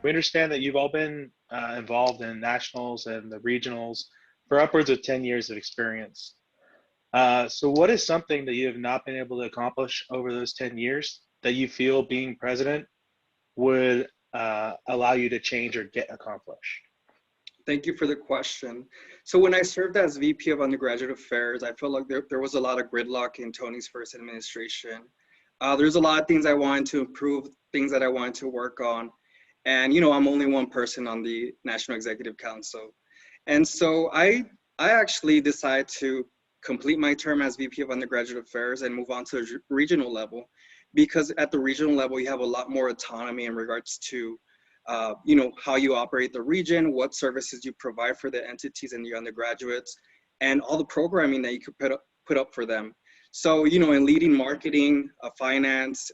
We understand that you've all been involved in nationals and the regionals for upwards of 10 years of experience. So what is something that you have not been able to accomplish over those 10 years that you feel being president would allow you to change or get accomplished? Thank you for the question. So when I served as VP of Undergraduate Affairs, I felt like there was a lot of gridlock in Tony's first administration. There's a lot of things I wanted to improve, things that I wanted to work on. And, you know, I'm only one person on the National Executive Council. And so I actually decided to complete my term as VP of Undergraduate Affairs and move on to the regional level, because at the regional level, you have a lot more autonomy in regards to you know, how you operate the region, what services you provide for the entities and the undergraduates, and all the programming that you could put up for them. So, you know, in leading marketing, finance,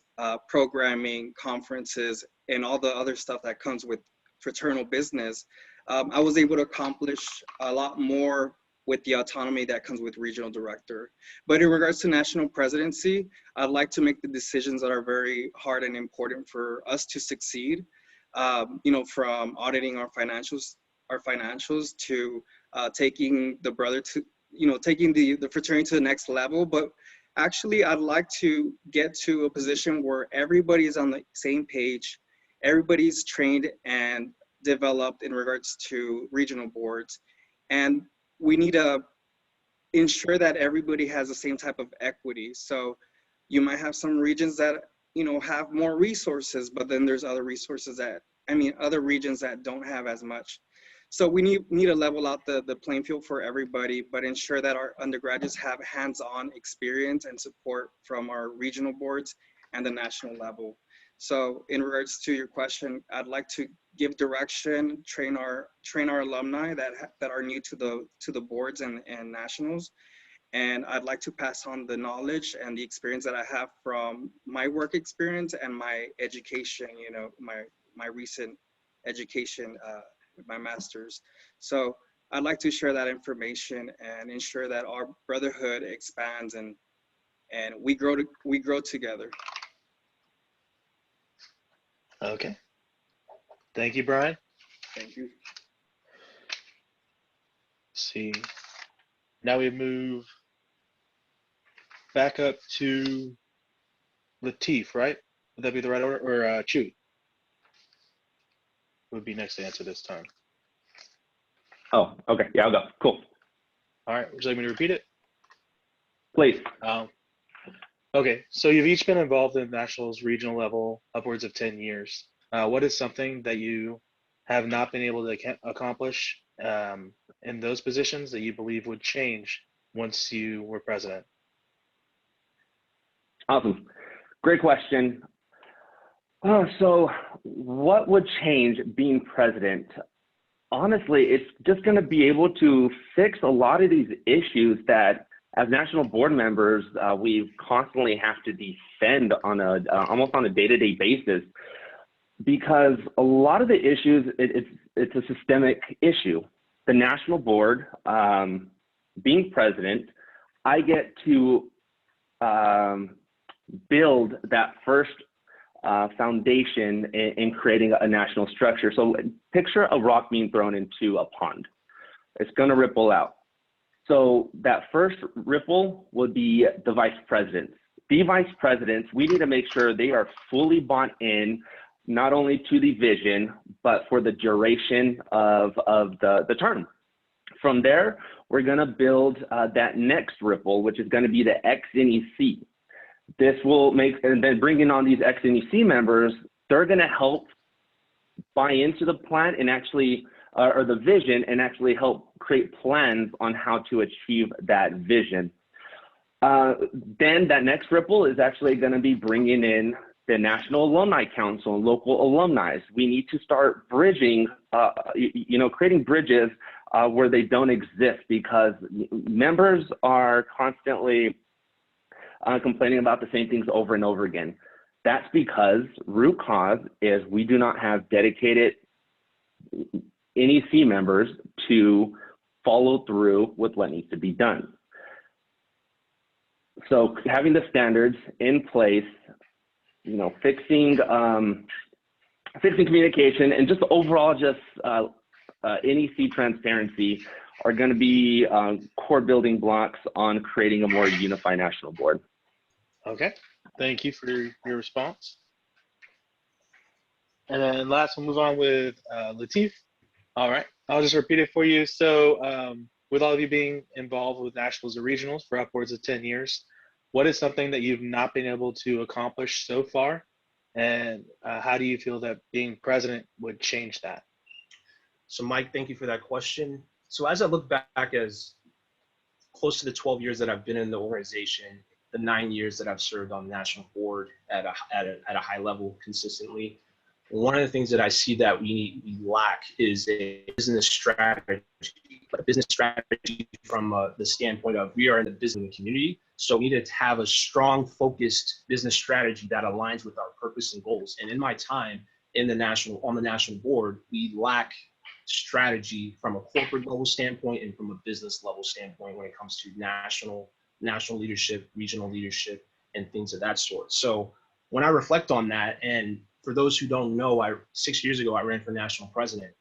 programming, conferences, and all the other stuff that comes with fraternal business, I was able to accomplish a lot more with the autonomy that comes with regional director. But in regards to national presidency, I'd like to make the decisions that are very hard and important for us to succeed. You know, from auditing our financials to taking the brother to, you know, taking the fraternity to the next level. But actually, I'd like to get to a position where everybody is on the same page, everybody's trained and developed in regards to regional boards. And we need to ensure that everybody has the same type of equity. So you might have some regions that, you know, have more resources, but then there's other resources that, other regions that don't have as much. So we need to level out the playing field for everybody, but ensure that our undergraduates have hands-on experience and support from our regional boards and the national level. So in regards to your question, I'd like to give direction, train our alumni that are new to the boards and nationals. And I'd like to pass on the knowledge and the experience that I have from my work experience and my education, you know, my recent education, my master's. So I'd like to share that information and ensure that our brotherhood expands and we grow together. Okay. Thank you, Brian. Thank you. Let's see. Now we move back up to Latif, right? Would that be the right order? Or Chu would be next to answer this time. Oh, okay. Yeah, I'll go. Cool. All right. Would you like me to repeat it? Please. Okay. So you've each been involved in nationals, regional level, upwards of 10 years. What is something that you have not been able to accomplish in those positions that you believe would change once you were president? Awesome. Great question. So what would change being president? Honestly, it's just going to be able to fix a lot of these issues that as national board members, we constantly have to defend on almost on a day-to-day basis, because a lot of the issues, it's a systemic issue. The national board, being president, I get to build that first foundation in creating a national structure. So picture a rock being thrown into a pond. It's going to ripple out. So that first ripple would be the vice presidents. The vice presidents, we need to make sure they are fully bought in, not only to the vision, but for the duration of the term. From there, we're going to build that next ripple, which is going to be the XNEC. This will make, and then bringing on these XNEC members, they're going to help buy into the plan and actually, or the vision, and actually help create plans on how to achieve that vision. Then that next ripple is actually going to be bringing in the National Alumni Council and local alumni. We need to start bridging, creating bridges where they don't exist, because members are constantly complaining about the same things over and over again. That's because root cause is we do not have dedicated NEC members to follow through with what needs to be done. So having the standards in place, fixing fixing communication, and just overall just NEC transparency are going to be core building blocks on creating a more unified national board. Okay, thank you for your response. And then last, we'll move on with Latif. All right, I'll just repeat it for you. So with all of you being involved with nationals and regionals for upwards of 10 years, what is something that you've not been able to accomplish so far? And how do you feel that being president would change that? So Mike, thank you for that question. So as I look back as close to the 12 years that I've been in the organization, the 9 years that I've served on the national board at a high level consistently, one of the things that I see that we lack is a business strategy, but a business strategy from the standpoint of we are in the business community. So we need to have a strong, focused business strategy that aligns with our purpose and goals. And in my time on the national board, we lack strategy from a corporate level standpoint and from a business level standpoint when it comes to national leadership, regional leadership, and things of that sort. So when I reflect on that, and for those who don't know, 6 years ago, I ran for national president.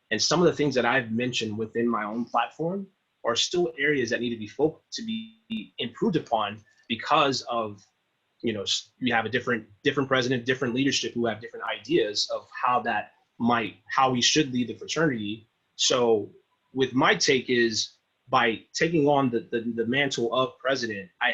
And some of the things that I've mentioned within my own platform are still areas that need to be improved upon because of, you know, we have a different president, different leadership who have different ideas of how we should lead the fraternity. So with my take is by taking on the mantle of president, I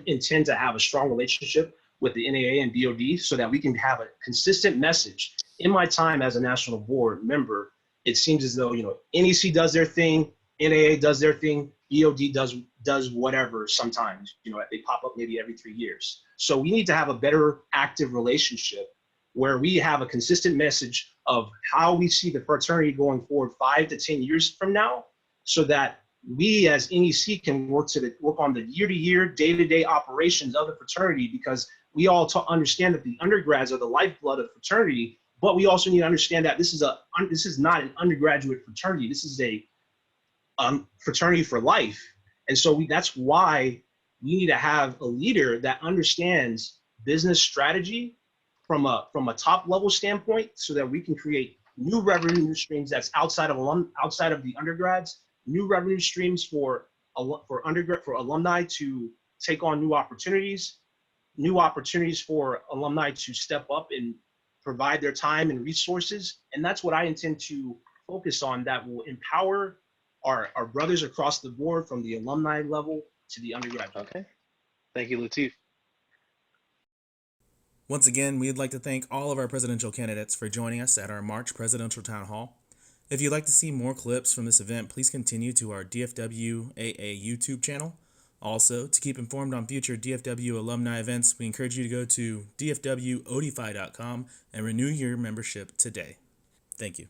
intend to have a strong relationship with the NAA and BOD so that we can have a consistent message. In my time as a national board member, it seems as though, you know, NEC does their thing, NAA does their thing, BOD does whatever sometimes, you know, they pop up maybe every 3 years. So we need to have a better active relationship where we have a consistent message of how we see the fraternity going forward 5 to 10 years from now, so that we as NEC can work on the year-to-year, day-to-day operations of the fraternity, because we all understand that the undergrads are the lifeblood of fraternity, but we also need to understand that this is not an undergraduate fraternity. This is a fraternity for life. And so that's why we need to have a leader that understands business strategy from a top level standpoint, so that we can create new revenue streams that's outside of the undergrads, new revenue streams for alumni to take on new opportunities for alumni to step up and provide their time and resources. And that's what I intend to focus on, that will empower our brothers across the board from the alumni level to the undergrad level. Okay, thank you, Latif. Once again, we'd like to thank all of our presidential candidates for joining us at our March Presidential Town Hall. If you'd like to see more clips from this event, please continue to our DFWAA YouTube channel. Also, to keep informed on future DFW alumni events, we encourage you to go to dfwodphi.com and renew your membership today. Thank you.